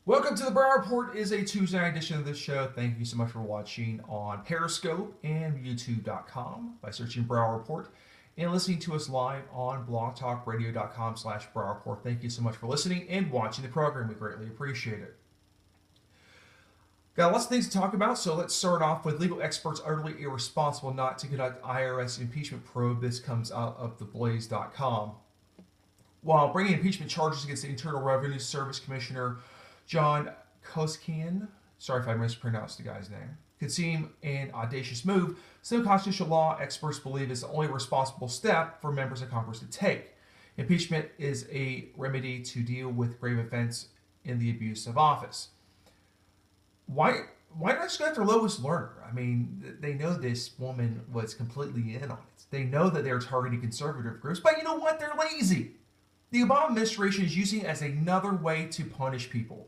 Welcome to the Brow Report. Is a Tuesday night edition of this show. Thank you so much for watching on Periscope and YouTube.com by searching Brow Report and listening to us live on blogtalkradio.com/Brow Report. Thank you so much for listening and watching the program. We greatly appreciate it. Got lots of things to talk about, so let's start off with legal experts utterly irresponsible not to conduct IRS impeachment probe. This comes out of theblaze.com. While bringing impeachment charges against the Internal Revenue Service Commissioner John Koskian, sorry if I mispronounced the guy's name, could seem an audacious move, some constitutional law experts believe it's the only responsible step for members of Congress to take. Impeachment is a remedy to deal with grave offense in the abuse of office. Why not just go after Lois Lerner? I mean, they know this woman was completely in on it. They know that they're targeting conservative groups, but you know what? They're lazy. The Obama administration is using it as another way to punish people.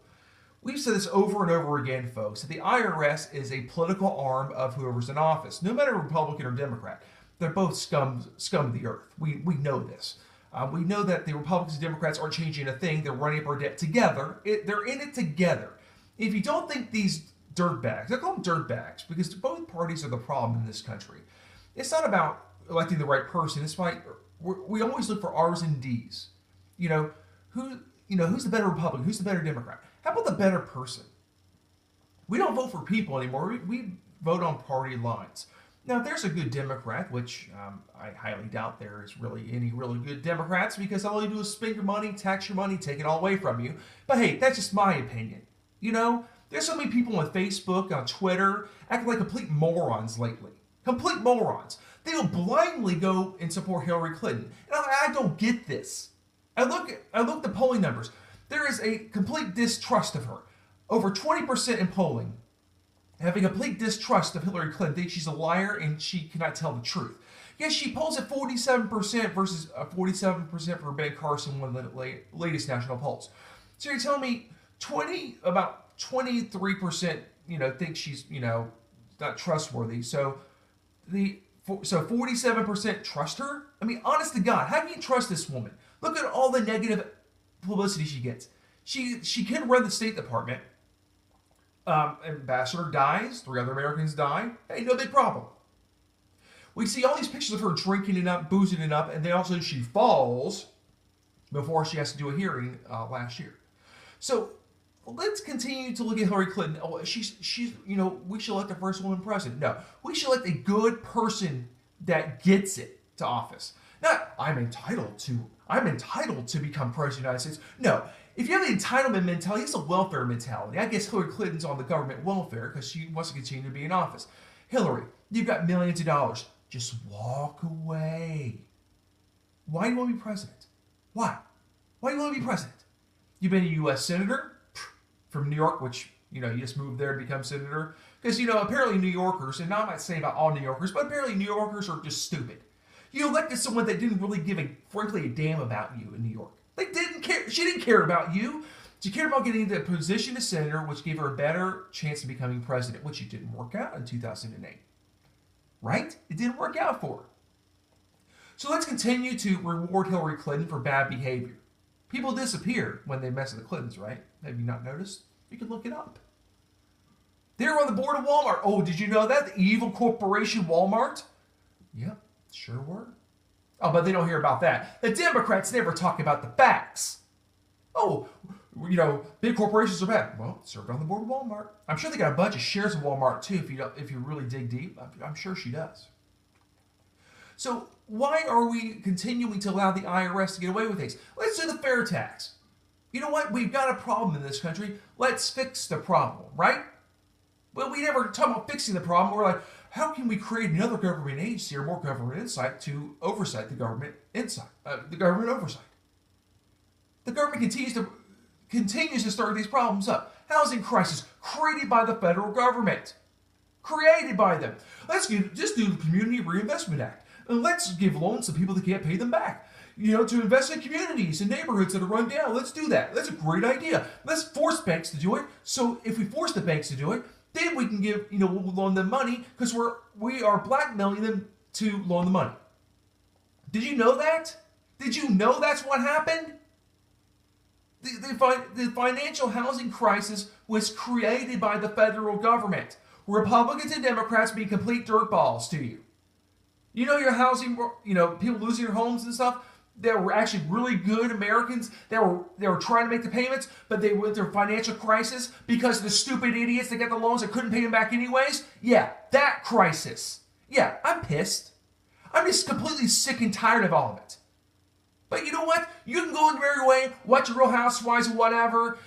We've said this over and over again, folks, that the IRS is a political arm of whoever's in office, no matter Republican or Democrat. They're both scum of the earth. We know this. We know that the Republicans and Democrats aren't changing a thing. They're running up our debt together. They're in it together. If you don't think these dirtbags, I call them dirtbags because both parties are the problem in this country. It's not about electing the right person. It's like we always look for R's and D's. Who's the better Republican? Who's the better Democrat? How about the better person? We don't vote for people anymore. We vote on party lines. Now, if there's a good Democrat, which I highly doubt there is really any really good Democrats because all you do is spend your money, tax your money, take it all away from you. But hey, that's just my opinion. There's so many people on Facebook, on Twitter, acting like complete morons lately. Complete morons. They will blindly go and support Hillary Clinton. And I don't get this. I look at the polling numbers. There is a complete distrust of her. Over 20% in polling have a complete distrust of Hillary Clinton. Think she's a liar and she cannot tell the truth. Yes, she polls at 47% versus 47% for Ben Carson, one of the latest national polls. So you're telling me about 23%, think she's, not trustworthy. So 47% trust her? I mean, honest to God, how can you trust this woman? Look at all the negative publicity she gets. She can run the State Department. Ambassador dies, 3 other Americans die. Hey, no big problem. We see all these pictures of her drinking it up, boozing it up, and then also she falls before she has to do a hearing last year. So let's continue to look at Hillary Clinton. Oh, she's we should elect the first woman president. No, we should elect a good person that gets it to office. Not I'm entitled to become president of the United States. No, if you have the entitlement mentality, it's a welfare mentality. I guess Hillary Clinton's on the government welfare because she wants to continue to be in office. Hillary, you've got millions of dollars. Just walk away. Why do you want to be president? Why? Why do you want to be president? You've been a U.S. senator from New York, which, you just moved there to become senator. Because, apparently New Yorkers, and I'm not saying about all New Yorkers, but apparently New Yorkers are just stupid. You elected someone that didn't really give frankly, a damn about you in New York. They didn't care. She didn't care about you. She cared about getting the position as senator, which gave her a better chance of becoming president, which it didn't work out in 2008. Right? It didn't work out for her. So let's continue to reward Hillary Clinton for bad behavior. People disappear when they mess with the Clintons, right? Have you not noticed? You can look it up. They were on the board of Walmart. Oh, did you know that? The evil corporation Walmart? Yep, sure were. Oh, but they don't hear about that. The Democrats never talk about the facts. Oh, big corporations are bad. Well, served on the board of Walmart. I'm sure they got a bunch of shares of Walmart too. If you really dig deep, I'm sure she does. So why are we continuing to allow the IRS to get away with things? Let's do the fair tax. You know what? We've got a problem in this country. Let's fix the problem, right? Well, we never talk about fixing the problem. We're like, how can we create another government agency or more government insight to oversight the government oversight? The government continues to stir these problems up. Housing crisis created by the federal government, created by them. Let's just do the Community Reinvestment Act, and let's give loans to people that can't pay them back. To invest in communities and neighborhoods that are run down. Let's do that. That's a great idea. Let's force banks to do it. So if we force the banks to do it, then we can we'll loan them money because we are blackmailing them to loan the money. Did you know that? Did you know that's what happened? The financial housing crisis was created by the federal government. Republicans and Democrats being complete dirtballs to you. You know your housing, people losing their homes and stuff. There were actually really good Americans that were trying to make the payments, but they went through a financial crisis because of the stupid idiots that got the loans that couldn't pay them back anyways. Yeah, that crisis. Yeah, I'm pissed. I'm just completely sick and tired of all of it. But you know what? You can go in your merry way, watch Real Housewives or whatever,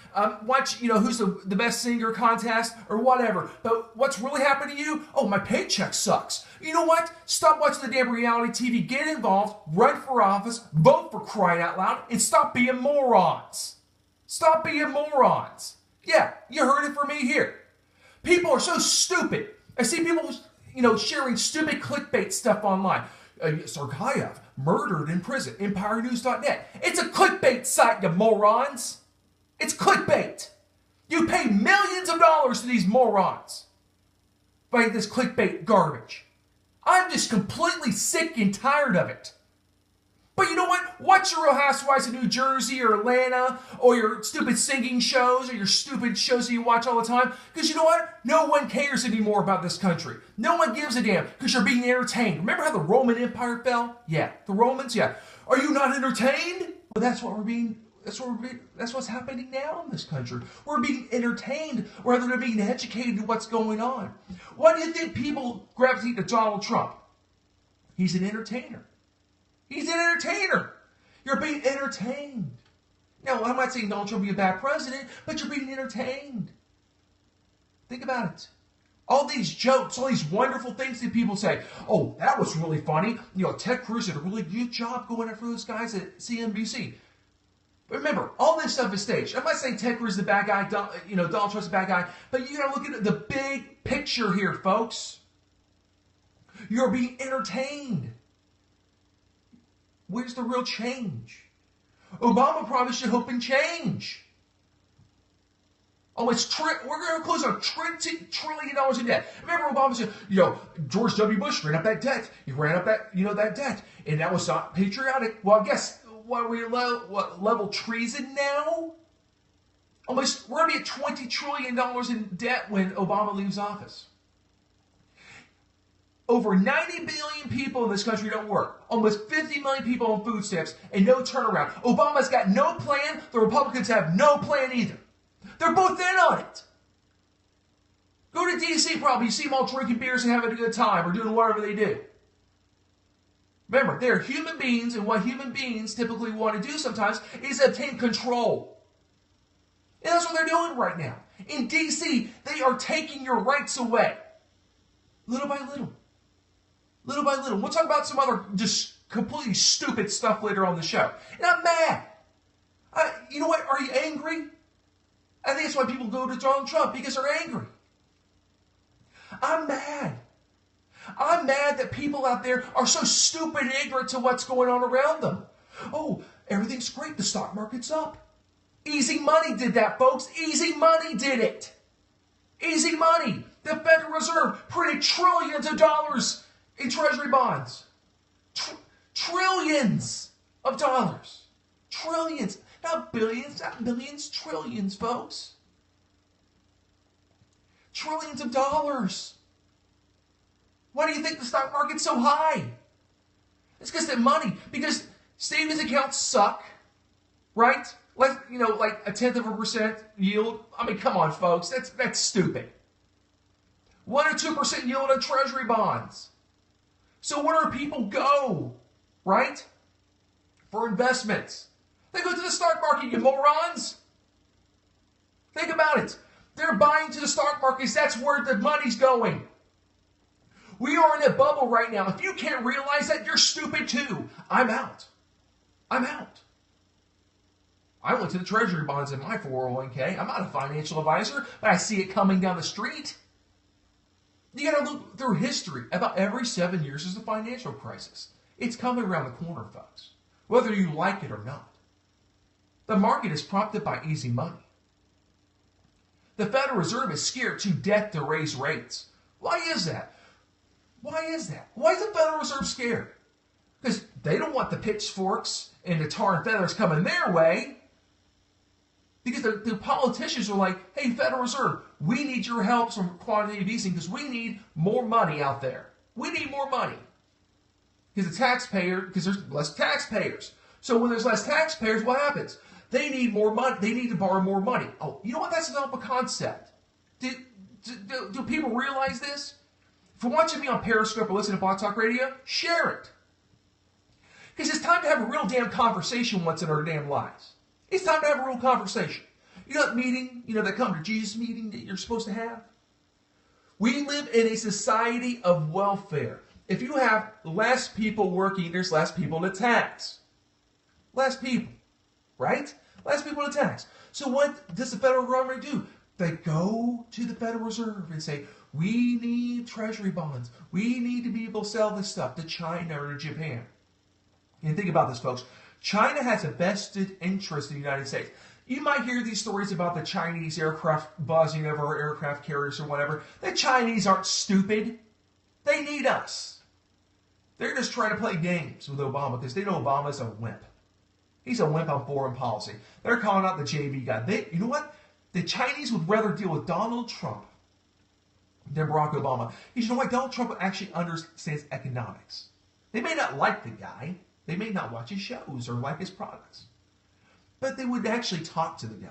watch, who's the best singer contest or whatever. But what's really happened to you? Oh, my paycheck sucks. You know what? Stop watching the damn reality TV, get involved, run for office, vote for crying out loud, and stop being morons. Stop being morons. Yeah, you heard it from me here. People are so stupid. I see people, sharing stupid clickbait stuff online. Sergeyev murdered in prison. EmpireNews.net. It's a clickbait site, you morons. It's clickbait. You pay millions of dollars to these morons by this clickbait garbage. I'm just completely sick and tired of it. But you know what? Watch your Real Housewives of New Jersey or Atlanta or your stupid singing shows or your stupid shows that you watch all the time. Because you know what? No one cares anymore about this country. No one gives a damn because you're being entertained. Remember how the Roman Empire fell? Yeah. The Romans? Yeah. Are you not entertained? Well, that's what's happening now in this country. We're being entertained rather than being educated in what's going on. Why do you think people gravitate to Donald Trump? He's an entertainer. He's an entertainer. You're being entertained. Now, I'm not saying Donald Trump be a bad president, but you're being entertained. Think about it. All these jokes, all these wonderful things that people say, oh, that was really funny. Ted Cruz did a really good job going after those guys at CNBC. But remember, all this stuff is staged. I'm not saying Ted Cruz is the bad guy, Donald Trump's the bad guy, but you got to look at the big picture here, folks. You're being entertained. Where's the real change? Obama promised you hope and change. We're going to close on $20 trillion in debt. Remember Obama said, George W. Bush ran up that debt. He ran up that debt. And that was not patriotic. Well, I guess, what level treason now? We're going to be at $20 trillion in debt when Obama leaves office. Over 90 billion people in this country don't work. Almost 50 million people on food stamps and no turnaround. Obama's got no plan. The Republicans have no plan either. They're both in on it. Go to D.C. probably. You see them all drinking beers and having a good time or doing whatever they do. Remember, they're human beings, and what human beings typically want to do sometimes is obtain control. And that's what they're doing right now. In D.C., they are taking your rights away. Little by little. Little by little. We'll talk about some other just completely stupid stuff later on the show. And I'm mad. You know what? Are you angry? I think that's why people go to Donald Trump, because they're angry. I'm mad. I'm mad that people out there are so stupid and ignorant to what's going on around them. Oh, everything's great. The stock market's up. Easy money did that, folks. Easy money did it. Easy money. The Federal Reserve printed trillions of dollars in treasury bonds. Trillions of dollars. Trillions. Not billions, not millions, trillions, folks. Trillions of dollars. Why do you think the stock market's so high? It's because the money, because savings accounts suck, right? Like 0.1% yield. I mean, come on, folks. That's stupid. 1 or 2% yield on treasury bonds. So where do people go, right? For investments. They go to the stock market, you morons. Think about it. They're buying to the stock markets. That's where the money's going. We are in a bubble right now. If you can't realize that, you're stupid too. I'm out. I'm out. I went to the treasury bonds in my 401k. I'm not a financial advisor, but I see it coming down the street. You got to look through history. About every 7 years is a financial crisis. It's coming around the corner, folks, whether you like it or not. The market is prompted by easy money. The Federal Reserve is scared to death to raise rates. Why is that? Why is that? Why is the Federal Reserve scared? Because they don't want the pitchforks and the tar and feathers coming their way. Because the politicians are like, hey, Federal Reserve, we need your help from quantitative easing because we need more money out there. We need more money. Because there's less taxpayers. So when there's less taxpayers, what happens? They need more money. They need to borrow more money. Oh, you know what? That's not a concept. Do people realize this? If you're watching me on Periscope or listening to Blog Talk Radio, share it. Because it's time to have a real damn conversation once in our damn lives. It's time to have a real conversation. You know that meeting, that come to Jesus meeting that you're supposed to have? We live in a society of welfare. If you have less people working, there's less people to tax. Less people, right? Less people to tax. So what does the federal government do? They go to the Federal Reserve and say, we need treasury bonds. We need to be able to sell this stuff to China or to Japan. And think about this, folks. China has a vested interest in the United States. You might hear these stories about the Chinese aircraft buzzing over our aircraft carriers or whatever. The Chinese aren't stupid. They need us. They're just trying to play games with Obama because they know Obama's a wimp. He's a wimp on foreign policy. They're calling out the JV guy. You know what? The Chinese would rather deal with Donald Trump than Barack Obama. You know why? Donald Trump actually understands economics. They may not like the guy. They may not watch his shows or like his products. But they would actually talk to the guy.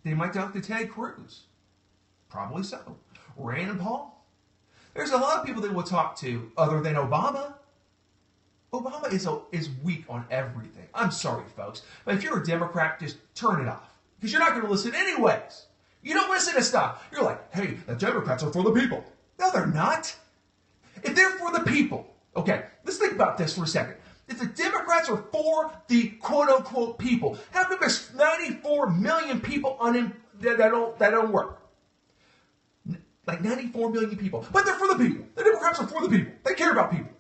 They might talk to Ted Cruz. Probably so. Rand Paul. There's a lot of people they will talk to other than Obama. Obama is weak on everything. I'm sorry, folks. But if you're a Democrat, just turn it off. Because you're not going to listen anyways. You don't listen to stuff. You're like, hey, the Democrats are for the people. No, they're not. If they're for the people, okay, let's think about this for a second. If the Democrats are for the quote-unquote people, how come there's 94 million people that don't work? Like 94 million people. But they're for the people. The Democrats are for the people. They care about people.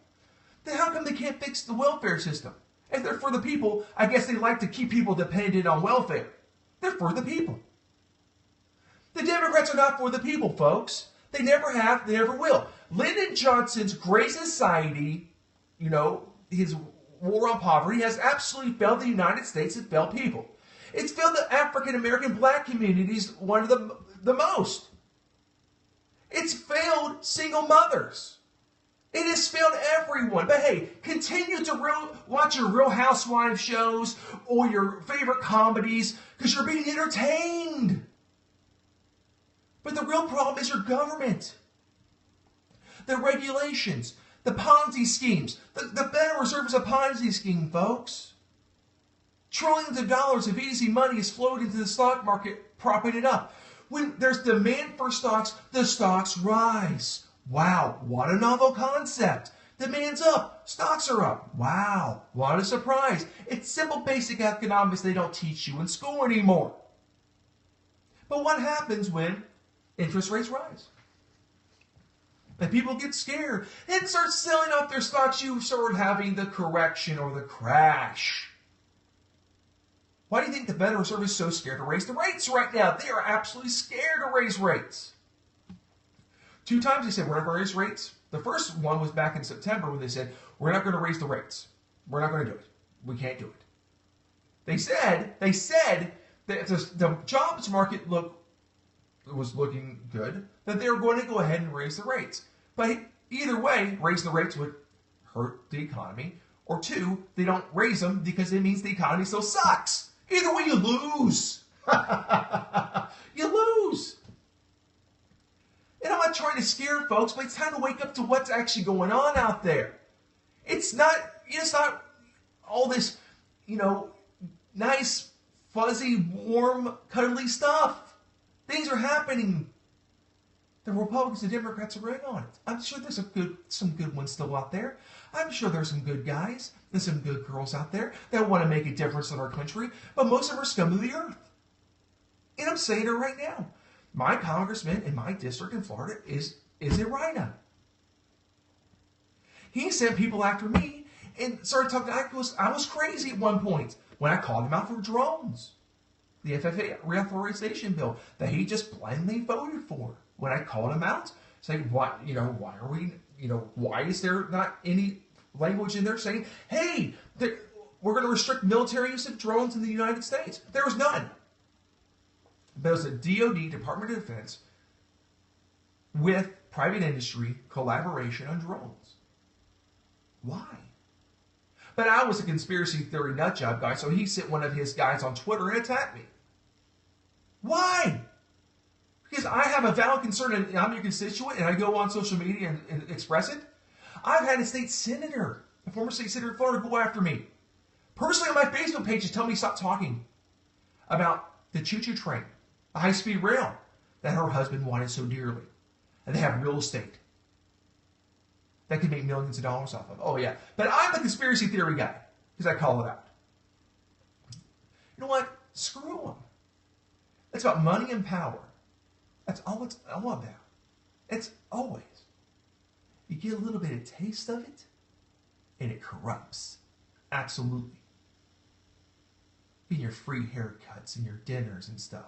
Then how come they can't fix the welfare system? If they're for the people, I guess they like to keep people dependent on welfare. They're for the people. The Democrats are not for the people, folks. They never have, they never will. Lyndon Johnson's Great Society, his war on poverty has absolutely failed the United States and failed people. It's failed the African American black communities one of the most. It's failed single mothers. It has failed everyone. But hey, continue to watch your Real Housewives shows or your favorite comedies because you're being entertained. But the real problem is your government. The regulations, the Ponzi schemes. The Federal Reserve is a Ponzi scheme, folks. Trillions of dollars of easy money is flowed into the stock market, propping it up. When there's demand for stocks, the stocks rise. Wow, what a novel concept. Demand's up, stocks are up. Wow, what a surprise. It's simple basic economics they don't teach you in school anymore. But what happens when interest rates rise? And people get scared and start selling off their stocks. You start having the correction or the crash. Why do you think the Federal Reserve is so scared to raise the rates right now? They are absolutely scared to raise rates. 2 times they said, we're not going to raise rates. The first one was back in September when they said, we're not going to raise the rates. We're not going to do it. We can't do it. They said that the jobs market was looking good, that they were going to go ahead and raise the rates. But either way, raising the rates would hurt the economy. Or 2, they don't raise them because it means the economy still sucks. Either way, you lose. You lose. And I'm not trying to scare folks, but it's time to wake up to what's actually going on out there. It's not all this, nice, fuzzy, warm, cuddly stuff. Things are happening. The Republicans and Democrats are right on it. I'm sure there's some good ones still out there. I'm sure there's some good guys and some good girls out there that want to make a difference in our country, but most of them are scum of the earth. And I'm saying it right now. My congressman in my district in Florida is a rhino. He sent people after me and started talking. I was crazy at one point when I called him out for drones. The FFA reauthorization bill that he just blindly voted for. When I called him out, saying, why is there not any language in there saying, hey, we're going to restrict military use of drones in the United States. There was none. But it was a DoD, Department of Defense, with private industry collaboration on drones. Why? But I was a conspiracy theory nutjob guy, so he sent one of his guys on Twitter and attacked me. Why? Because I have a valid concern and I'm your constituent and I go on social media and express it. I've had a state senator, a former state senator in Florida, go after me. Personally on my Facebook page to tell me to stop talking about the choo-choo train, the high-speed rail that her husband wanted so dearly. And they have real estate that could make millions of dollars off of. Oh, yeah. But I'm the conspiracy theory guy because I call it out. You know what? Screw them. It's about money and power. That's all it's all about. It's always. You get a little bit of taste of it, and it corrupts. Absolutely. In your free haircuts and your dinners and stuff.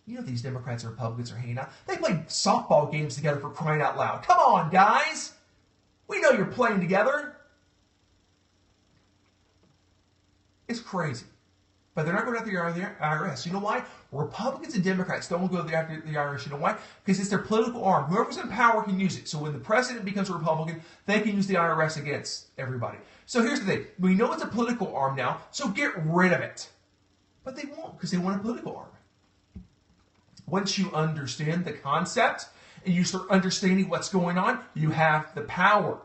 You know these Democrats and Republicans are hanging out. They play softball games together for crying out loud. Come on, guys. We know you're playing together. It's crazy. But they're not going after the IRS. You know why? Republicans and Democrats don't go after the IRS. You know why? Because it's their political arm. Whoever's in power can use it. So when the president becomes a Republican, they can use the IRS against everybody. So here's the thing. We know it's a political arm now, so get rid of it. But they won't because they want a political arm. Once you understand the concept and you start understanding what's going on, you have the power.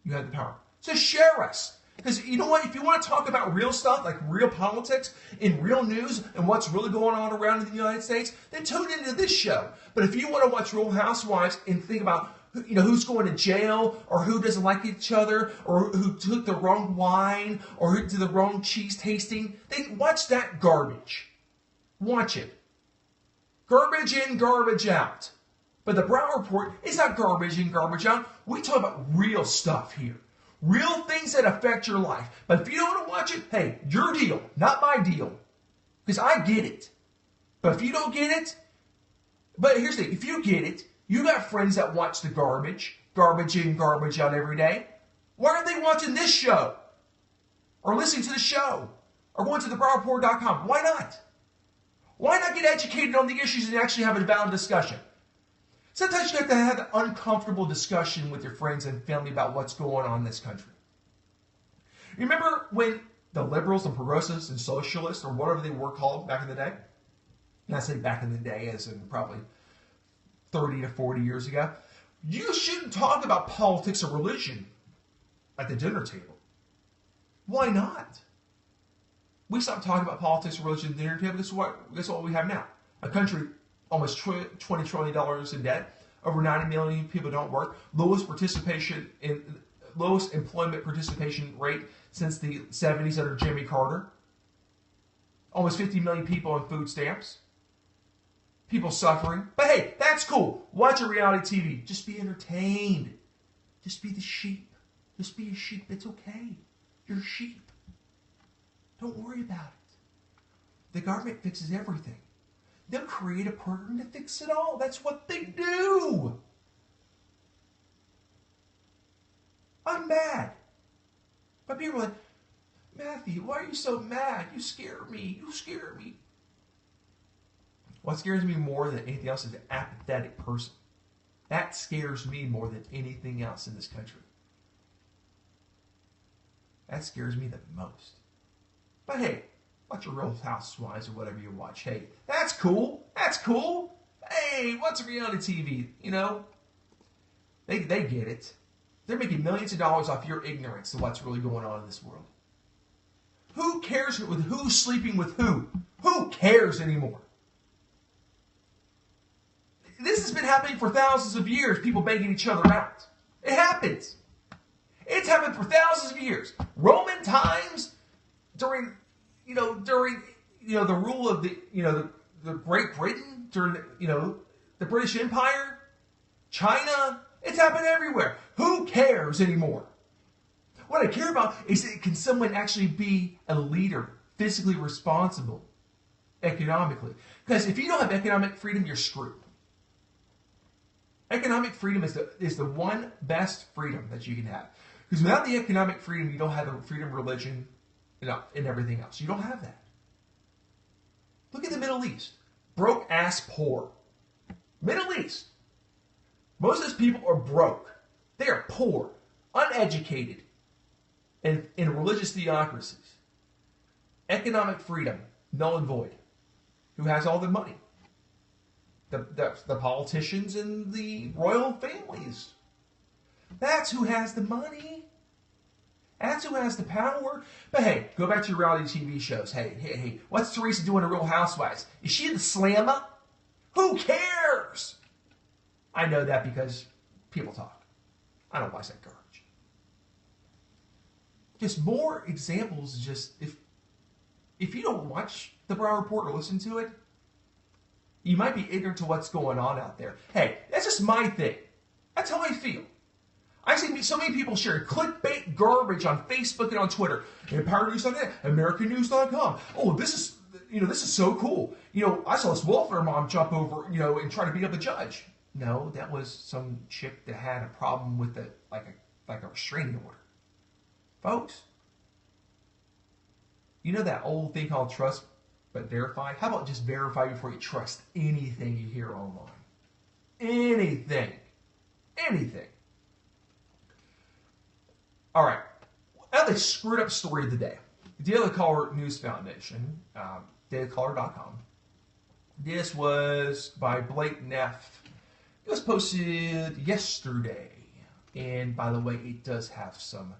You have the power. So share us. Because you know what? If you want to talk about real stuff, like real politics and real news and what's really going on around in the United States, then tune into this show. But if you want to watch Real Housewives and think about who's going to jail or who doesn't like each other or who took the wrong wine or who did the wrong cheese tasting, then watch that garbage. Watch it. Garbage in, garbage out. But the Brown Report is not garbage in, garbage out. We talk about real stuff here. Real things that affect your life. But if you don't want to watch it, hey, your deal, not my deal. Because I get it. But if you don't get it, but here's the thing, if you get it, you got friends that watch the garbage in, garbage out every day. Why aren't they watching this show? Or listening to the show? Or going to thebrowreport.com? Why not? Why not get educated on the issues and actually have a valid discussion? Sometimes you have to have an uncomfortable discussion with your friends and family about what's going on in this country. Remember when the liberals and progressives and socialists, or whatever they were called back in the day, and I say back in the day as in probably 30 to 40 years ago, you shouldn't talk about politics or religion at the dinner table. Why not? We stopped talking about politics or religion at the dinner table. Guess what we have now? A country almost $20 trillion in debt. Over 90 million people don't work. Lowest employment participation rate since the 70s under Jimmy Carter. Almost 50 million people on food stamps. People suffering. But hey, that's cool. Watch a reality TV. Just be entertained. Just be the sheep. Just be a sheep. It's okay. You're a sheep. Don't worry about it. The government fixes everything. They'll create a program to fix it all. That's what they do. I'm mad. But people are like, Matthew, why are you so mad? You scare me. You scare me. What scares me more than anything else is an apathetic person. That scares me more than anything else in this country. That scares me the most. But hey, watch your Real Housewives or whatever you watch. Hey, that's cool. That's cool. Hey, what's reality TV? You know, they get it. They're making millions of dollars off your ignorance of what's really going on in this world. Who cares with who's sleeping with who? Who cares anymore? This has been happening for thousands of years, people banging each other out. It happens. It's happened for thousands of years. Roman times, during the rule of the Great Britain, during the British Empire, China, it's happened everywhere. Who cares anymore? What I care about is can someone actually be a leader, physically responsible, economically? Because if you don't have economic freedom, you're screwed. Economic freedom is the one best freedom that you can have. Because without the economic freedom, you don't have the freedom of religion, and everything else. You don't have that. Look at the Middle East. Broke ass poor. Middle East. Most of those people are broke. They are poor, uneducated, and in religious theocracies. Economic freedom, null and void. Who has all the money? The politicians and the royal families. That's who has the money. That's who has the power. But hey, go back to your reality TV shows. Hey, what's Teresa doing in Real Housewives? Is she the slammer? Who cares? I know that because people talk. I don't watch that garbage. Just more examples. Just if you don't watch the Brown Report or listen to it, you might be ignorant to what's going on out there. Hey, that's just my thing. That's how I feel. I see so many people sharing clickbait garbage on Facebook and on Twitter. EmpowerNews.net, AmericanNews.com. Oh, this is so cool. I saw this welfare mom jump over, and try to beat up a judge. No, that was some chick that had a problem with like a restraining order. Folks, you know that old thing called trust but verify? How about just verify before you trust anything you hear online? Anything. All right. Now the screwed up story of the day. Daily Caller News Foundation, dailycaller.com. This was by Blake Neff. It was posted yesterday. And by the way, it does have some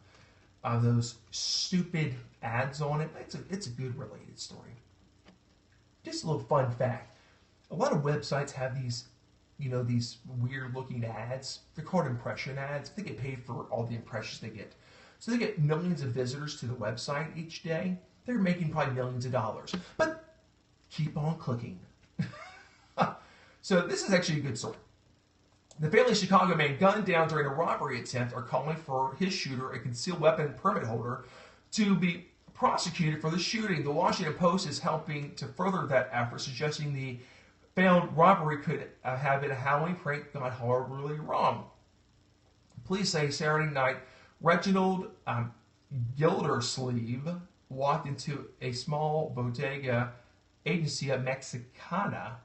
of those stupid ads on it. It's a good related story. Just a little fun fact. A lot of websites have these weird looking ads. They're called impression ads. They get paid for all the impressions they get. So they get millions of visitors to the website each day. They're making probably millions of dollars. But keep on clicking. So this is actually a good story. The family of Chicago man gunned down during a robbery attempt are calling for his shooter, a concealed weapon permit holder, to be prosecuted for the shooting. The Washington Post is helping to further that effort, suggesting the failed robbery could have been a Halloween prank gone horribly wrong. Police say Saturday night, Reginald Gildersleeve walked into a small bodega agencia Mexicana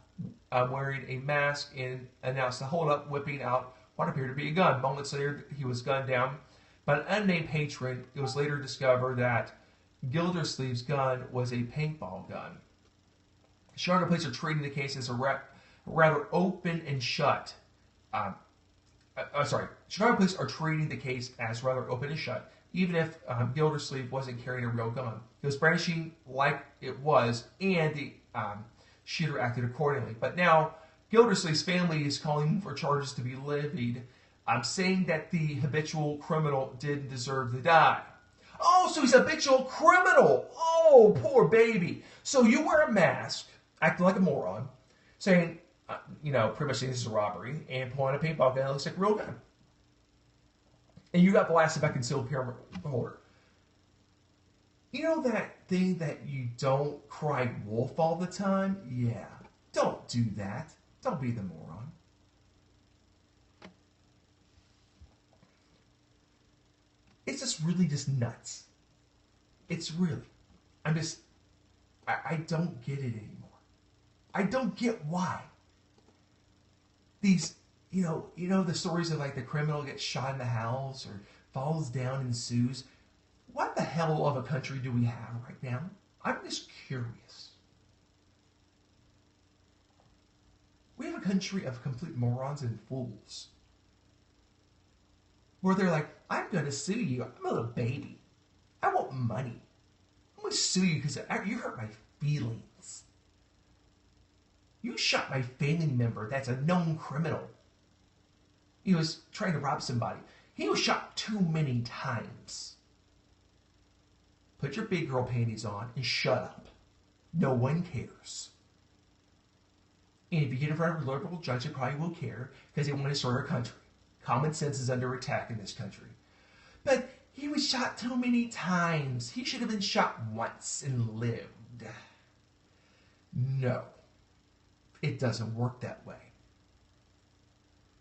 wearing a mask and announced the hold-up, whipping out what appeared to be a gun. Moments later, he was gunned down by an unnamed patron. It was later discovered that Gildersleeve's gun was a paintball gun. Chicago police are treating the case as a rather open and shut. Chicago police are treating the case as rather open and shut, even if Gildersleeve wasn't carrying a real gun. He was brandishing like it was, and the shooter acted accordingly. But now, Gildersleeve's family is calling for charges to be levied, saying that the habitual criminal didn't deserve to die. Oh, so he's a habitual criminal. Oh, poor baby. So you wear a mask, acting like a moron, saying, pretty much saying this is a robbery, and pulling a paintball gun that looks like a real gun. And you got blasted by concealed permit holder. You know that thing that you don't cry wolf all the time? Yeah. Don't do that. Don't be the moron. It's just really just nuts. It's really. I don't get it anymore. I don't get why. These, the stories of like the criminal gets shot in the house or falls down and sues. What the hell of a country do we have right now? I'm just curious. We have a country of complete morons and fools. Where they're like, I'm going to sue you. I'm a little baby. I want money. I'm going to sue you because you hurt my feelings. You shot my family member that's a known criminal. He was trying to rob somebody. He was shot too many times. Put your big girl panties on and shut up. No one cares. And if you get in front of a liberal judge, they probably will care because they want to destroy our country. Common sense is under attack in this country. But he was shot too many times. He should have been shot once and lived. No. It doesn't work that way.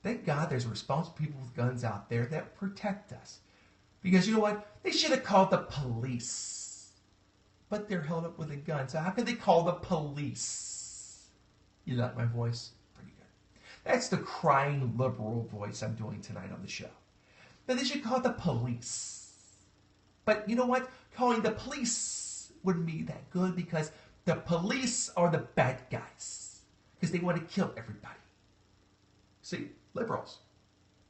Thank God there's responsible people with guns out there that protect us. Because you know what? They should have called the police. But they're held up with a gun. So how could they call the police? You like my voice? Pretty good. That's the crying liberal voice I'm doing tonight on the show. Now they should call it the police. But you know what? Calling the police wouldn't be that good because the police are the bad guys. Because they want to kill everybody. See, liberals.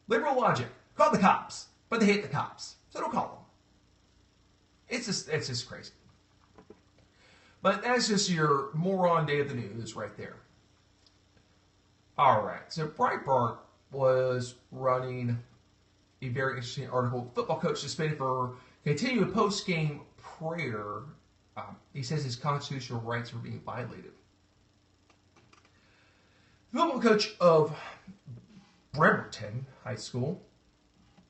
Liberal logic. Call the cops. But they hate the cops. So don't call them. It's just crazy. But that's just your moron day of the news right there. All right. So Breitbart was running a very interesting article. Football coach suspended for continuing post-game prayer. He says his constitutional rights were being violated. The football coach of Bremerton High School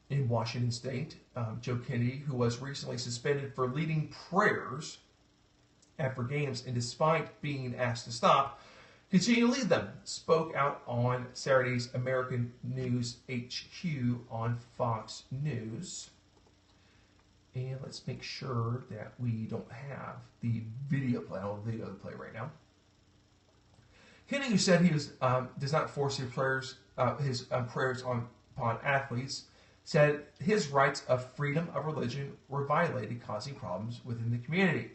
in Washington State, Joe Kennedy, who was recently suspended for leading prayers after games and despite being asked to stop, continued to lead them, spoke out on Saturday's American News HQ on Fox News. And let's make sure that we don't have the video play. I don't have the video to play right now. Kennedy, who said he does not force his prayers upon athletes, said his rights of freedom of religion were violated, causing problems within the community.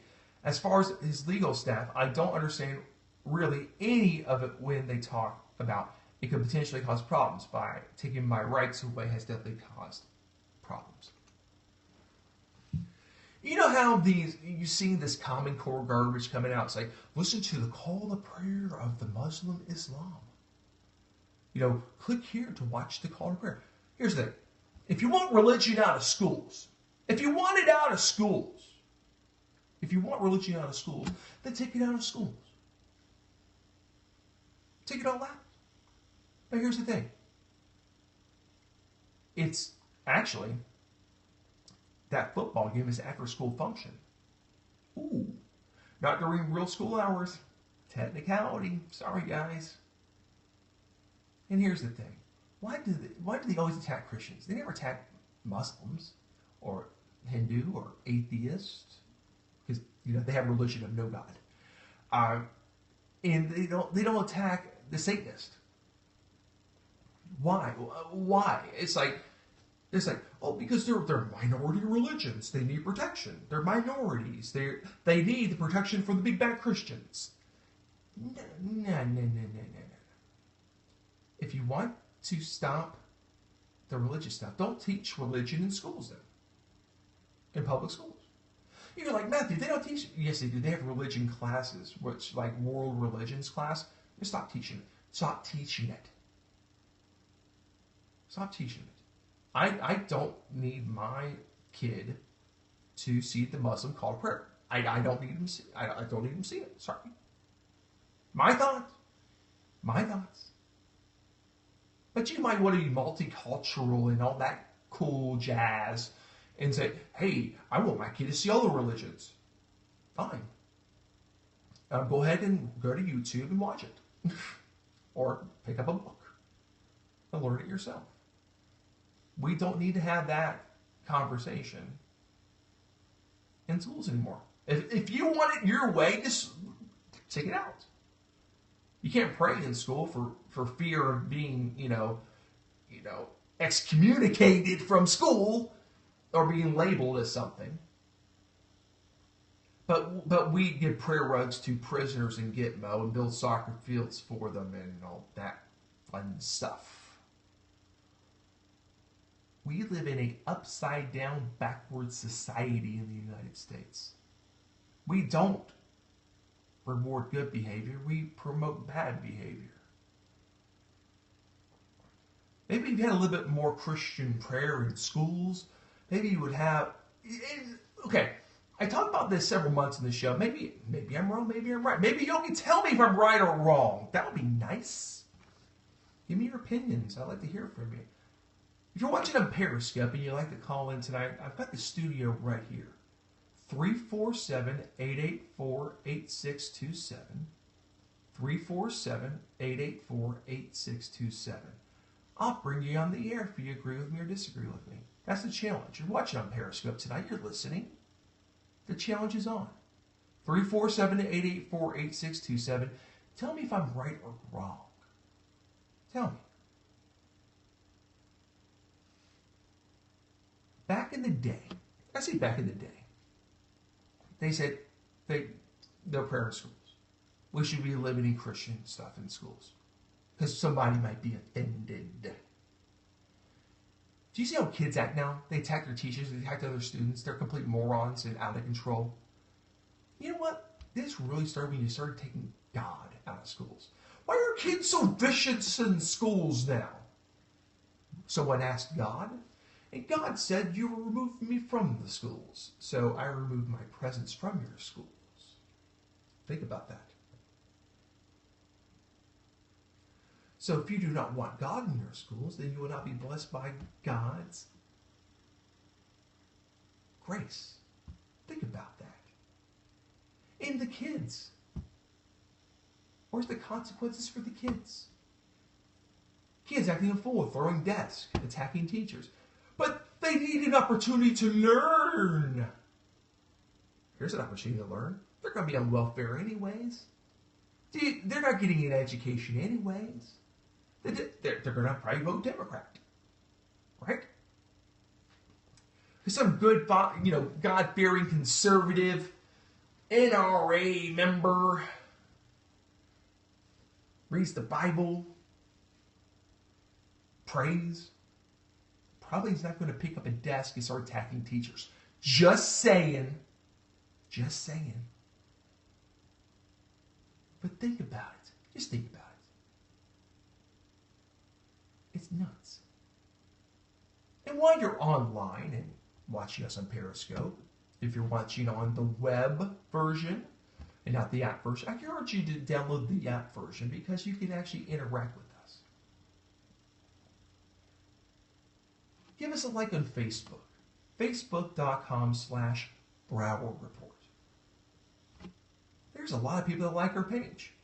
As far as his legal staff, I don't understand really any of it when they talk about it could potentially cause problems. By taking my rights away has definitely caused problems. You know how you see this Common Core garbage coming out? It's like, listen to the call to prayer of the Muslim Islam. You know, click here to watch the call to prayer. Here's the thing. If you want religion out of schools, if you want it out of schools, if you want religion out of schools, then take it out of schools. Take it all out. But here's the thing. It's actually, that football game is after school function. Ooh, not during real school hours. Technicality. Sorry, guys. And here's the thing. Why do they always attack Christians? They never attack Muslims or Hindu or atheists because they have a religion of no God. And they don't attack the Satanist. Why? Why? It's like, oh, because they're minority religions. They need protection. They're minorities. They need the protection from the big bad Christians. No. If you want to stop the religious stuff, don't teach religion in schools then. In public schools. You're like, Matthew, they don't teach. Yes, they do. They have religion classes, which like world religions class. Just stop teaching it. Stop teaching it. Stop teaching it. I don't need my kid to see the Muslim call to prayer. I don't need him. I don't need him to see it. Sorry. My thoughts. My thoughts. But you might want to be multicultural and all that cool jazz and say, hey, I want my kid to see all the religions. Fine. Go ahead and go to YouTube and watch it. Or pick up a book and learn it yourself. We don't need to have that conversation in schools anymore. If you want it your way, just take it out. You can't pray in school for fear of being, excommunicated from school or being labeled as something. But we give prayer rugs to prisoners in Gitmo and build soccer fields for them and all that fun stuff. We live in an upside-down, backward society in the United States. We don't reward good behavior. We promote bad behavior. Maybe if you had a little bit more Christian prayer in schools, maybe you would have... Okay, I talked about this several months in the show. Maybe I'm wrong, maybe I'm right. Maybe y'all can tell me if I'm right or wrong. That would be nice. Give me your opinions. I'd like to hear from you. If you're watching on Periscope and you'd like to call in tonight, I've got the studio right here. 347-884-8627. 347-884-8627. I'll bring you on the air if you agree with me or disagree with me. That's the challenge. You're watching on Periscope tonight. You're listening. The challenge is on. 347-884-8627. Tell me if I'm right or wrong. Tell me. Back in the day, I say back in the day, they said no prayer in schools. We should be limiting Christian stuff in schools because somebody might be offended. Do you see how kids act now? They attack their teachers, they attack other students. They're complete morons and out of control. You know what? This really started when you started taking God out of schools. Why are kids so vicious in schools now? Someone asked God, and God said, you removed me from the schools, so I removed my presence from your schools. Think about that. So if you do not want God in your schools, then you will not be blessed by God's grace. Think about that. And the kids. Where's the consequences for the kids? Kids acting a fool, throwing desks, attacking teachers. But they need an opportunity to learn. Here's an opportunity to learn. They're going to be on welfare anyways. They're not getting an education anyways. They're going to probably vote Democrat. Right? Some good, God-fearing conservative NRA member reads the Bible, prays. Probably he's not going to pick up a desk and start attacking teachers. Just saying. Just saying. But think about it. Just think about it. It's nuts. And while you're online and watching us on Periscope, if you're watching on the web version and not the app version, I encourage you to download the app version because you can actually interact with us. Give us a like on Facebook. Facebook.com/Brower Report. There's a lot of people that like our page.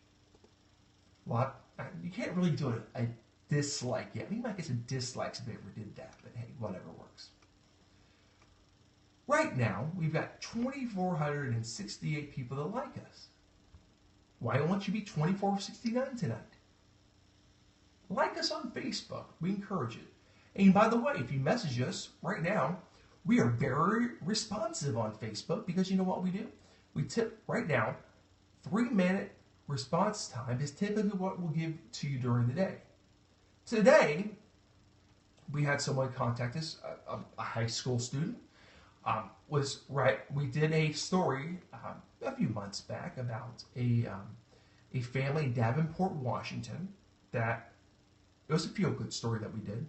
You can't really do a dislike yet. We might get some dislikes if we ever did that, but hey, whatever works. Right now, we've got 2,468 people that like us. Why don't you be 2,469 tonight? Like us on Facebook. We encourage it. And by the way, if you message us right now, we are very responsive on Facebook because you know what we do? We tip right now, 3-minute response time is typically what we'll give to you during the day. Today, we had someone contact us, a high school student. We did a story a few months back about a family in Davenport, Washington. That it was a feel-good story that we did,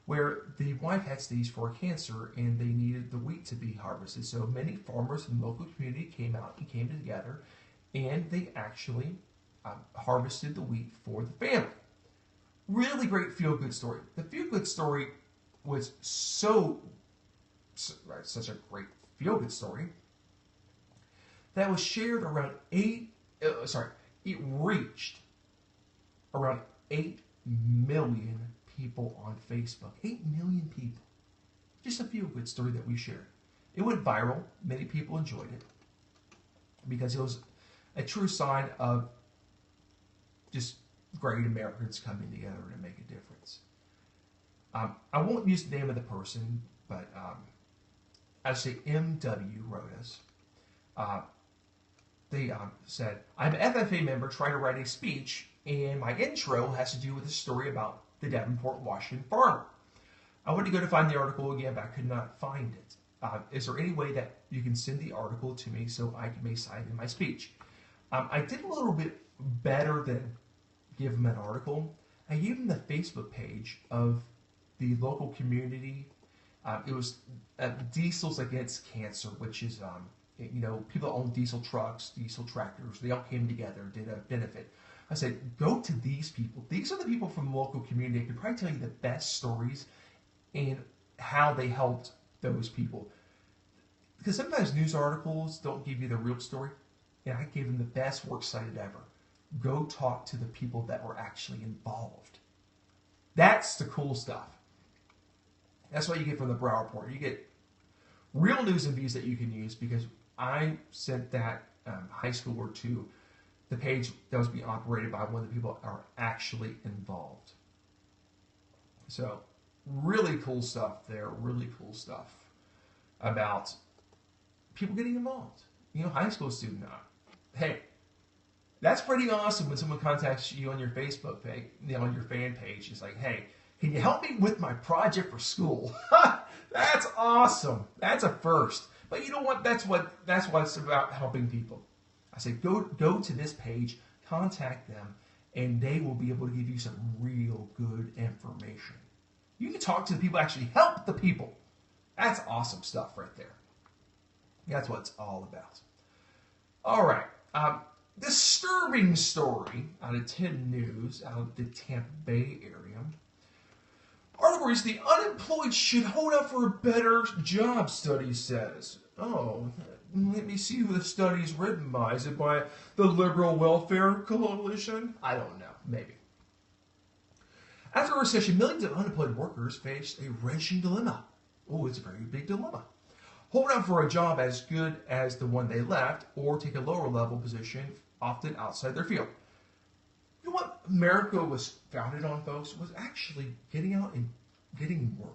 where the wife had stage 4 cancer and they needed the wheat to be harvested. So many farmers in the local community came out and came together, and they actually harvested the wheat for the family. Really great feel-good story. The feel-good story was such a great feel-good story that was shared around it reached around 8 million people on Facebook. 8 million people. Just a feel-good story that we shared. It went viral. Many people enjoyed it because it was a true sign of just great Americans coming together to make a difference. I won't use the name of the person, but actually MW wrote us. They said, I'm an FFA member trying to write a speech, and my intro has to do with a story about the Davenport, Washington farmer. I went to go to find the article again, but I could not find it. Is there any way that you can send the article to me so I may cite it in my speech? I did a little bit better than give them an article. I gave them the Facebook page of the local community. It was Diesels Against Cancer, which is, people that own diesel trucks, diesel tractors. They all came together, did a benefit. I said, go to these people. These are the people from the local community. They can probably tell you the best stories and how they helped those people. Because sometimes news articles don't give you the real story. And I gave them the best works cited ever. Go talk to the people that were actually involved. That's the cool stuff. That's what you get from the Brow Report. You get real news and views that you can use, because I sent that high schooler to the page that was being operated by one of the people that are actually involved. So really cool stuff there. Really cool stuff about people getting involved. You know, high school student. Hey, that's pretty awesome when someone contacts you on your Facebook page, on your fan page. It's like, hey, can you help me with my project for school? That's awesome. That's a first. But you know what? That's what it's about, helping people. I say go to this page, contact them, and they will be able to give you some real good information. You can talk to the people, actually help the people. That's awesome stuff right there. That's what it's all about. All right. Disturbing story out of 10 News, out of the Tampa Bay area. Article reads, the unemployed should hold out for a better job, study says. Oh, let me see who the study is written by. Is it by the Liberal Welfare Coalition? I don't know. Maybe. After a recession, millions of unemployed workers face a wrenching dilemma. Oh, it's a very big dilemma. Hold out for a job as good as the one they left, or take a lower level position, often outside their field. You know what America was founded on, folks, was actually getting out and getting work.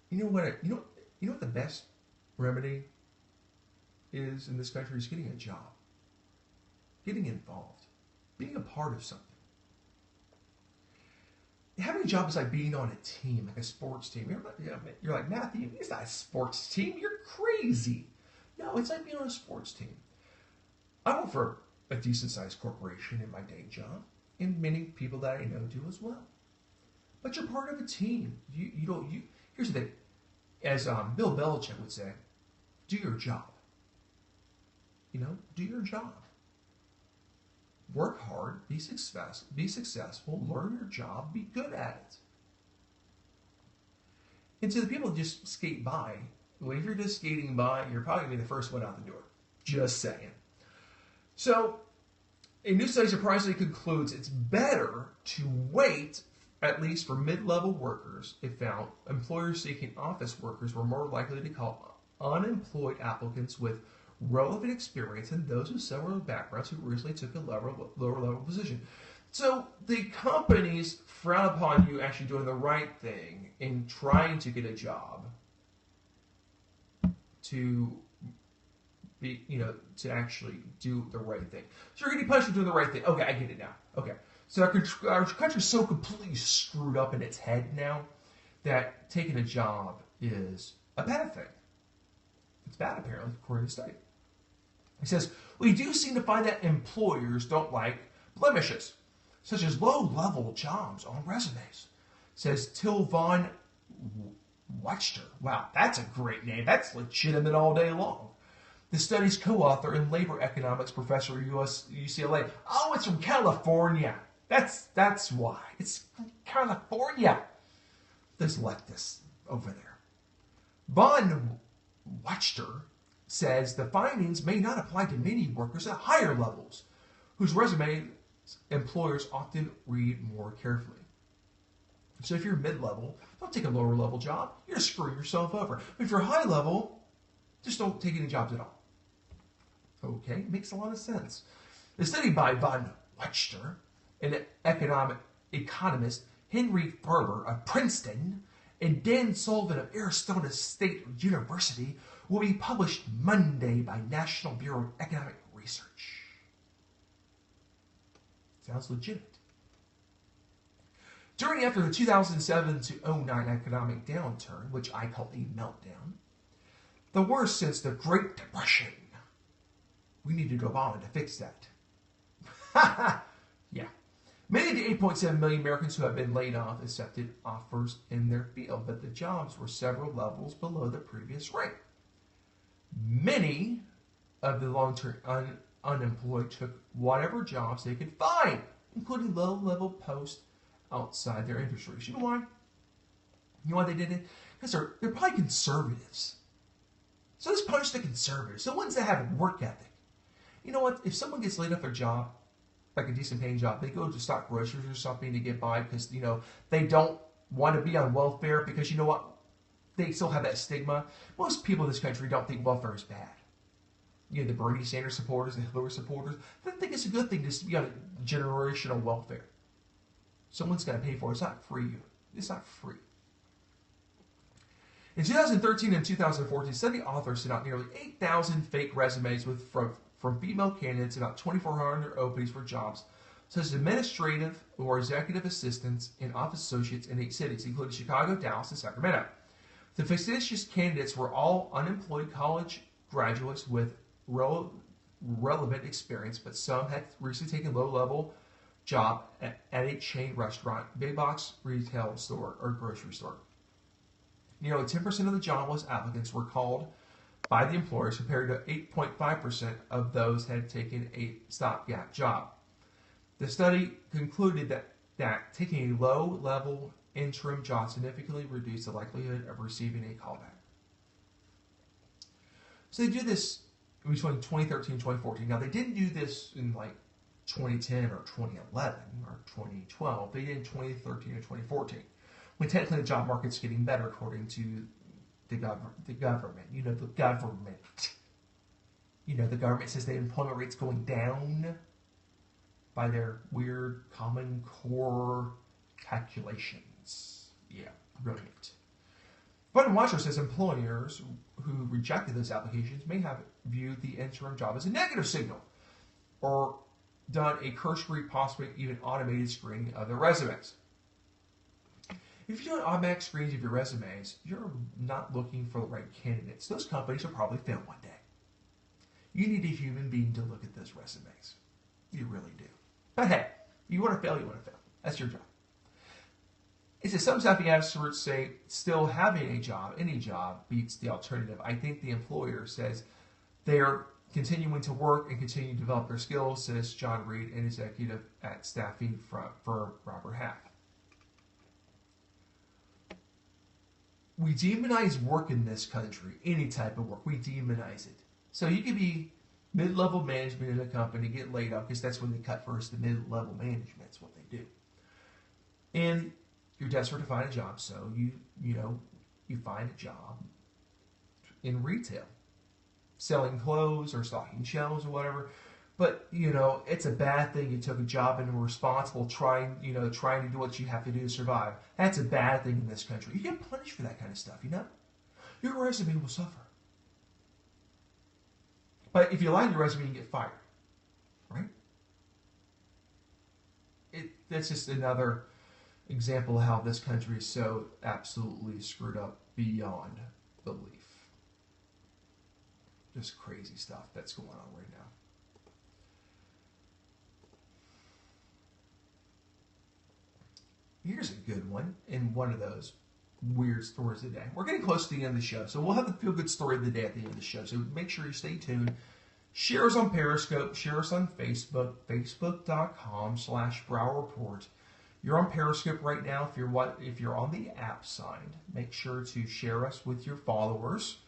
You know what the best remedy is in this country is getting a job, getting involved, being a part of something. Having a job is like being on a team, like a sports team. You're like, Matthew, it's not a sports team. You're crazy. No, it's like being on a sports team. I work for a decent-sized corporation in my day job, and many people that I know do as well. But you're part of a team. Here's the thing. As Bill Belichick would say, do your job. Do your job. Work hard, be successful, learn your job, be good at it. And to the people that just skate by, well, if you're just skating by, you're probably going to be the first one out the door. Just saying. So, a new study surprisingly concludes it's better to wait, at least for mid-level workers. It found employers seeking office workers were more likely to call unemployed applicants with relevant experience than those with similar backgrounds who recently took a lower level position. So the companies frown upon you actually doing the right thing in trying to get a job, to be, to actually do the right thing. So you're getting punished for doing the right thing. Okay, I get it now. Okay. So our country's so completely screwed up in its head now that taking a job is a bad thing. It's bad, apparently, according to the study. He says, we do seem to find that employers don't like blemishes, such as low-level jobs on resumes, says Till Von Wachter. Wow, that's a great name. That's legitimate all day long. The study's co-author and labor economics professor at UCLA. Oh, it's from California. That's why. It's from California. There's leftists over there. Von Wachter says the findings may not apply to many workers at higher levels, whose resumes employers often read more carefully. So if you're mid-level, don't take a lower-level job. You're screwing yourself over. But if you're high-level, just don't take any jobs at all. Okay, makes a lot of sense. The study by Von Wachter, an economist, Henry Ferber of Princeton, and Dan Sullivan of Arizona State University will be published Monday by National Bureau of Economic Research. Sounds legitimate. During after the 2007 to 2009 economic downturn, which I call a meltdown, the worst since the Great Depression, we needed Obama to fix that. Yeah. Many of the 8.7 million Americans who have been laid off accepted offers in their field, but the jobs were several levels below the previous rate. Many of the long-term unemployed took whatever jobs they could find, including low-level posts outside their industries. You know why? You know why they did it? Because they're probably conservatives. So let's punish the conservatives, the ones that have work ethic. You know what? If someone gets laid off their job, like a decent paying job, they go to stock groceries or something to get by because, they don't want to be on welfare because you know what? They still have that stigma. Most people in this country don't think welfare is bad. You know, the Bernie Sanders supporters, the Hillary supporters, they think it's a good thing to be on generational welfare. Someone's got to pay for it. It's not free. It's not free. In 2013 and 2014, study authors sent out nearly 8,000 fake resumes from female candidates, about 2,400 openings for jobs such as administrative or executive assistants and office associates in 8 cities, including Chicago, Dallas, and Sacramento. The fictitious candidates were all unemployed college graduates with relevant experience, but some had recently taken a low-level job at a chain restaurant, big box retail store, or grocery store. Nearly 10% of the jobless applicants were called by the employers, compared to 8.5% of those had taken a stopgap job. The study concluded that taking a low-level interim job significantly reduced the likelihood of receiving a callback. So they did this between 2013 and 2014. Now, they didn't do this in like 2010 or 2011 or 2012. They did in 2013 and 2014. When technically the job market's getting better according to the government. You know, the government. You know, the government says the employment rate's going down by their weird Common Core calculations. Yeah, brilliant. But Watcher says employers who rejected those applications may have viewed the interim job as a negative signal or done a cursory, possibly even automated screening of their resumes. If you're doing automatic screens of your resumes, you're not looking for the right candidates. Those companies will probably fail one day. You need a human being to look at those resumes. You really do. But hey, you want to fail, you want to fail. That's your job. It says some staffing experts say still having a job, any job, beats the alternative. I think the employer says they're continuing to work and continue to develop their skills, says John Reed, an executive at staffing firm Robert Half. We demonize work in this country, any type of work. We demonize it. So you could be mid-level management in a company, get laid off, because that's when they cut first, the mid-level management. That's what they do. And you're desperate to find a job, so you find a job in retail, selling clothes or stocking shelves or whatever. But it's a bad thing. You took a job and were responsible, trying to do what you have to do to survive. That's a bad thing in this country. You get punished for that kind of stuff. Your resume will suffer. But if you lie on your resume, you get fired, right? That's just another example of how this country is so absolutely screwed up beyond belief. Just crazy stuff that's going on right now. Here's a good one in one of those weird stories of the day. We're getting close to the end of the show, so we'll have the feel-good story of the day at the end of the show. So make sure you stay tuned. Share us on Periscope. Share us on Facebook. Facebook.com/Brow Report. You're on Periscope right now. If you're on the app side, make sure to share us with your followers.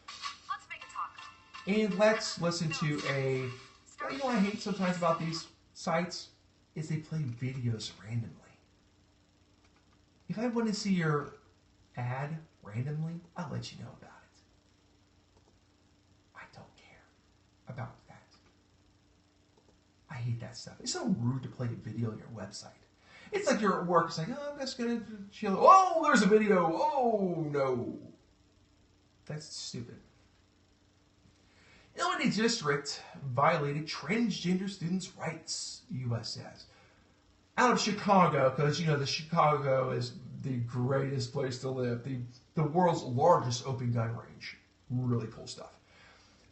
Let's make a taco. And let's listen to what I hate sometimes about these sites is they play videos randomly. If I want to see your ad randomly, I'll let you know about it. I don't care about that. I hate that stuff. It's so rude to play a video on your website. It's like you're at work, it's like, oh, I'm just going to chill. Oh, there's a video. Oh, no. That's stupid. Illinois district violated transgender students' rights, U.S. says. Out of Chicago, because, the Chicago is the greatest place to live. The world's largest open gun range. Really cool stuff.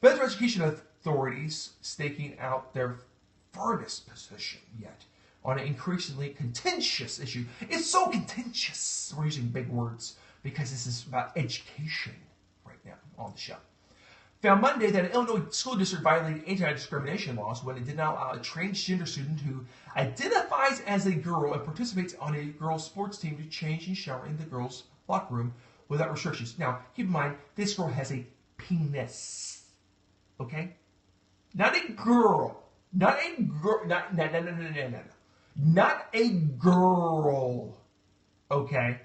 Federal education authorities staking out their firmest position yet on an increasingly contentious issue. It's so contentious. We're using big words because this is about education right now on the show. Found Monday that an Illinois school district violated anti-discrimination laws when it did not allow a transgender student who identifies as a girl and participates on a girls' sports team to change and shower in the girls' locker room without restrictions. Now, keep in mind, this girl has a penis. Okay? Not a girl. Not a girl. No. Not a girl. Okay?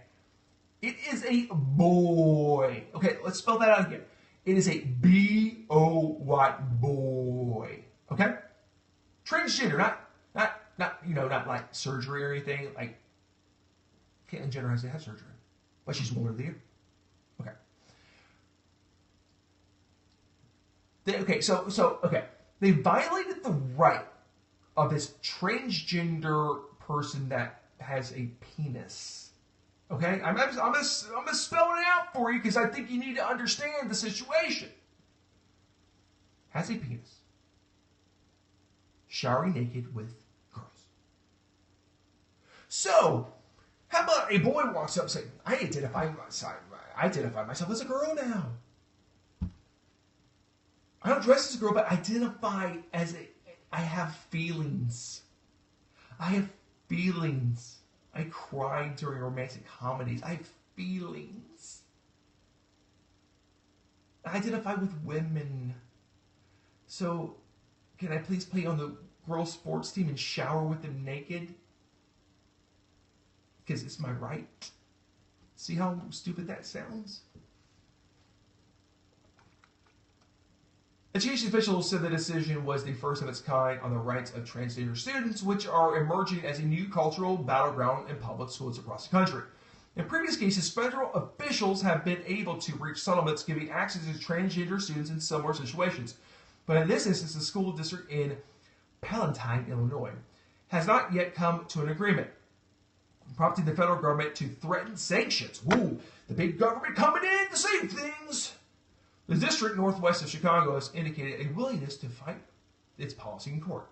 It is a boy. Okay, let's spell that out again. It is a B-O-Y, boy. Okay? Transgender, not like surgery or anything. Like, Caitlyn Jenner has to have surgery, but she's Woman of the Year. Okay. They violated the right of this transgender person that has a penis. Okay, I'm gonna spell it out for you because I think you need to understand the situation. Has a penis. Showering naked with girls. So, how about a boy walks up saying, I identify myself as a girl now. I don't dress as a girl, but identify as I have feelings. I have feelings. I cried during romantic comedies. I have feelings. I identify with women. So, can I please play on the girls' sports team and shower with them naked? Because it's my right. See how stupid that sounds? Education officials said the decision was the first of its kind on the rights of transgender students, which are emerging as a new cultural battleground in public schools across the country. In previous cases, federal officials have been able to reach settlements giving access to transgender students in similar situations. But in this instance, the school district in Palatine, Illinois, has not yet come to an agreement, prompting the federal government to threaten sanctions. Ooh, the big government coming in to save things. The district northwest of Chicago has indicated a willingness to fight its policy in court.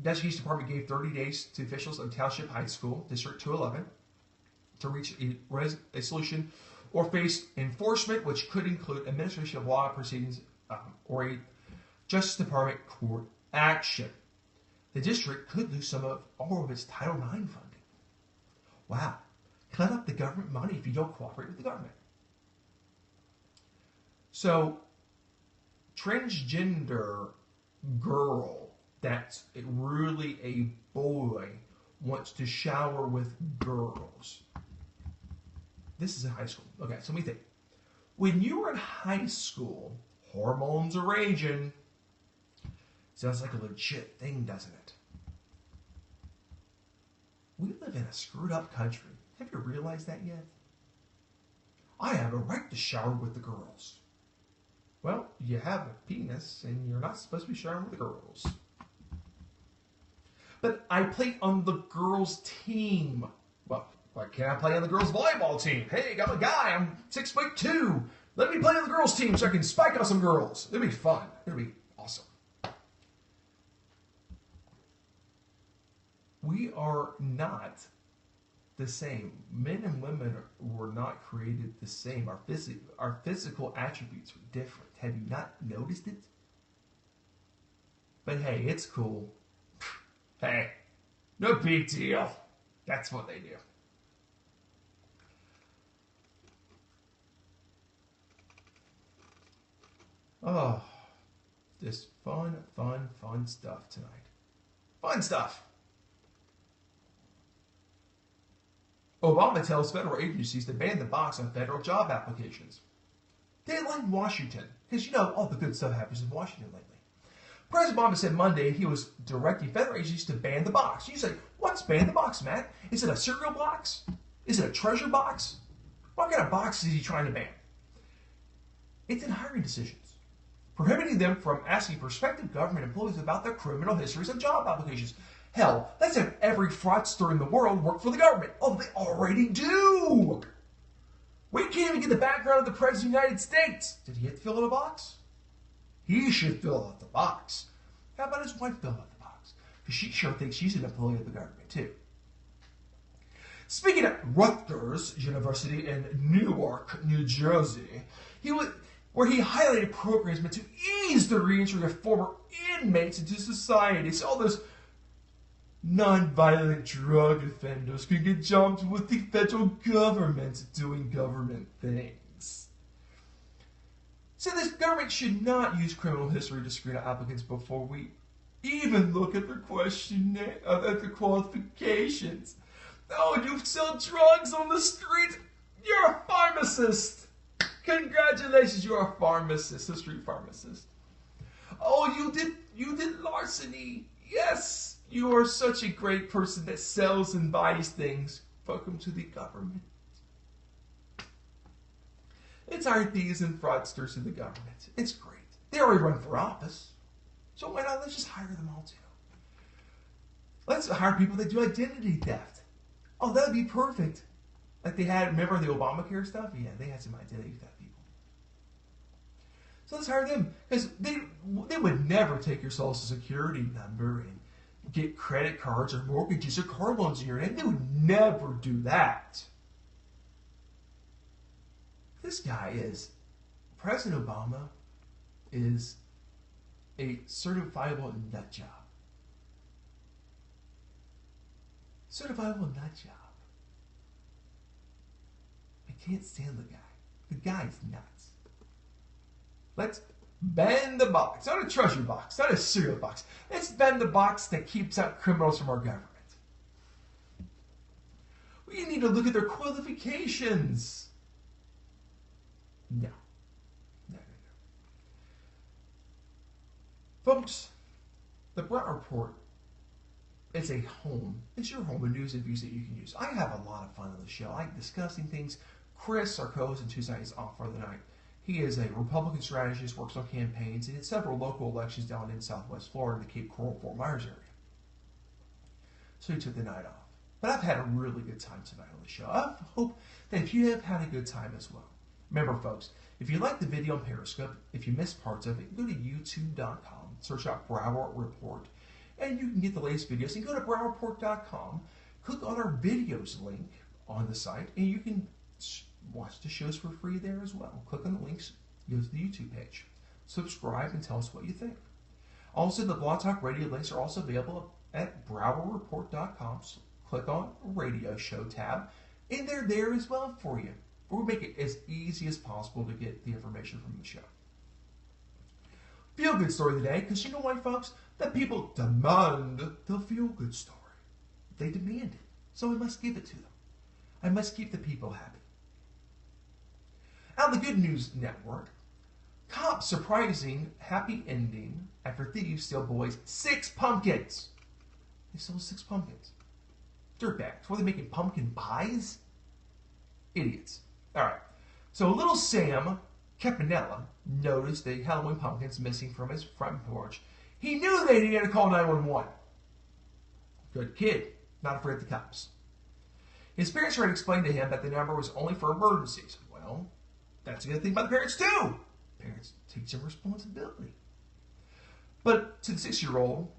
The Education Department gave 30 days to officials of Township High School, District 211, to reach a solution or face enforcement, which could include administration of law proceedings or a Justice Department court action. The district could lose all of its Title IX funding. Wow. Cut up the government money if you don't cooperate with the government. So, transgender girl that's really a boy wants to shower with girls. This is in high school. Okay, so let me think. When you were in high school, hormones are raging. Sounds like a legit thing, doesn't it? We live in a screwed up country. Have you realized that yet? I have a right to shower with the girls. Well, you have a penis and you're not supposed to be showering with the girls. But I play on the girls' team. Well, why can't I play on the girls' volleyball team? Hey, I'm a guy. I'm 6'2". Let me play on the girls' team so I can spike on some girls. It'll be fun. It'll be awesome. We are not the same. Men and women were not created the same. Our physical attributes were different. Have you not noticed it? But hey, it's cool. Hey, no big deal. That's what they do. Oh, just fun stuff tonight. Fun stuff. Obama tells federal agencies to ban the box on federal job applications. Deadline Washington, because all the good stuff happens in Washington lately. President Obama said Monday he was directing federal agencies to ban the box. You say, what's ban the box, Matt? Is it a cereal box? Is it a treasure box? What kind of box is he trying to ban? It's in hiring decisions, prohibiting them from asking prospective government employees about their criminal histories of job applications. Hell, let's have every fraudster in the world work for the government. Oh, they already do. We can't even get the background of the President of the United States. Did he have to fill out a box? He should fill out the box. How about his wife fill out the box? Because she sure thinks she's an employee of the government, too. Speaking at Rutgers University in Newark, New Jersey, where he highlighted programs meant to ease the reentry of former inmates into society. So all those non-violent drug offenders can get jumped with the federal government doing government things. So this government should not use criminal history to screen out applicants before we even look at their questionnaire, at the qualifications. Oh, you sell drugs on the street? You're a pharmacist. Congratulations, you're a pharmacist, a street pharmacist. Oh, you did larceny. Yes, you are such a great person that sells and buys things. Welcome to the government. It's our thieves and fraudsters in the government. It's great. They already run for office. So why not? Let's just hire them all too. Let's hire people that do identity theft. Oh, that would be perfect. Like they had, remember the Obamacare stuff? Yeah, they had some identity theft people. So let's hire them. Because they would never take your social security number and get credit cards or mortgages or car loans in your name. They would never do that. This guy is, President Obama is a certifiable nut job. Certifiable nut job. I can't stand the guy. The guy's nuts. Let's bend the box. Not a treasure box, not a cereal box. Let's bend the box that keeps out criminals from our government. We need to look at their qualifications. No. No. Folks, the Brown Report is a home. It's your home of news and views that you can use. I have a lot of fun on the show. I like discussing things. Chris, our co-host on Tuesday, is off for the night. He is a Republican strategist, works on campaigns, and did several local elections down in Southwest Florida, the Cape Coral, Fort Myers area. So he took the night off. But I've had a really good time tonight on the show. I hope that if you have had a good time as well. Remember, folks, if you like the video on Periscope, if you missed parts of it, go to youtube.com, search out Broward Report, and you can get the latest videos. And go to browardreport.com, click on our videos link on the site, and you can watch the shows for free there as well. Click on the links, go to the YouTube page, subscribe, and tell us what you think. Also, the Blog Talk Radio links are also available at browardreport.com. So click on Radio Show tab, and they're there as well for you. We'll make it as easy as possible to get the information from the show. Feel-good story of the day, because you know why, folks? That people demand the feel-good story. They demand it, so I must give it to them. I must keep the people happy. Out of the Good News Network, cops surprising happy ending after thieves steal boys 6 pumpkins. They stole 6 pumpkins. Dirtbags. Were they making pumpkin pies? Idiots. All right. So little Sam Campanella noticed the Halloween pumpkins missing from his front porch. He knew they needed to call 911. Good kid. Not afraid of the cops. His parents tried to explain to him that the number was only for emergencies. Well, that's a good thing about the parents too. Parents take some responsibility. But to the 6-year-old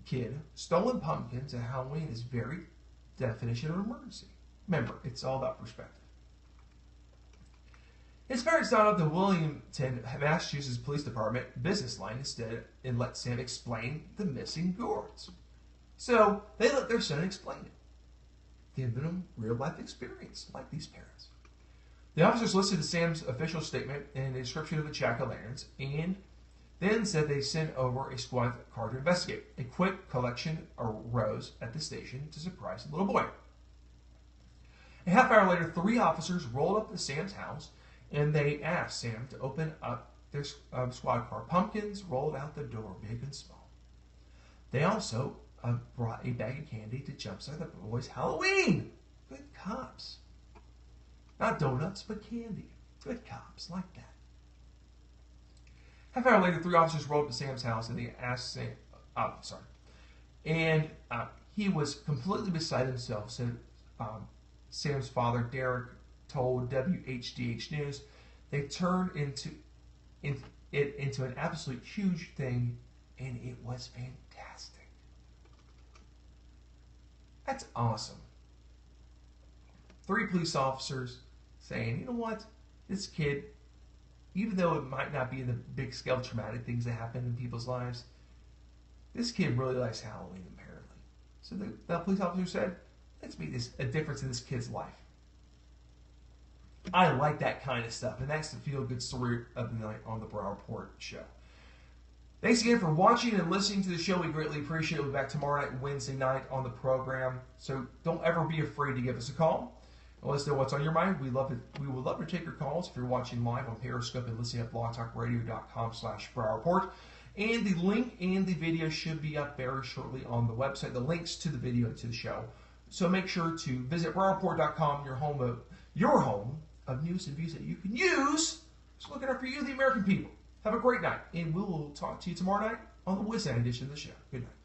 kid, stolen pumpkins at Halloween is very definition of emergency. Remember, it's all about perspective. His parents dialed up the Wilmington, Massachusetts Police Department business line instead and let Sam explain the missing gourds. So they let their son explain it, giving them real-life experience like these parents. The officers listened to Sam's official statement and a description of the jack-o'-lanterns, and then said they sent over a squad car to investigate. A quick collection arose at the station to surprise the little boy. A half hour later, 3 officers rolled up to Sam's house, and they asked Sam to open up their squad car. Pumpkins rolled out the door, big and small. They also brought a bag of candy to jumpstart the boys' Halloween. Good cops. Not donuts, but candy. Good cops, like that. Half hour later, 3 officers rolled up to Sam's house, and they asked Sam, he was completely beside himself. So Sam's father, Derek, told WHDH News they turned it into an absolute huge thing, and it was fantastic. That's awesome. 3 police officers saying, you know what, this kid, even though it might not be the big scale traumatic things that happen in people's lives, this kid really likes Halloween, apparently. So the police officer said, let's make a difference in this kid's life. I like that kind of stuff, and that's the feel-good story of the night on the Brown Report show. Thanks again for watching and listening to the show. We greatly appreciate it. We'll be back tomorrow night, Wednesday night on the program. So don't ever be afraid to give us a call. Let us know what's on your mind. We would love to take your calls if you're watching live on Periscope and listening at blogtalkradio.com/Brower Report. And the link and the video should be up very shortly on the website, the links to the video and to the show. So make sure to visit BrowerReport.com, your home of news and views that you can use. Just looking out for you, the American people. Have a great night, and we will talk to you tomorrow night on the Wednesday edition of the show. Good night.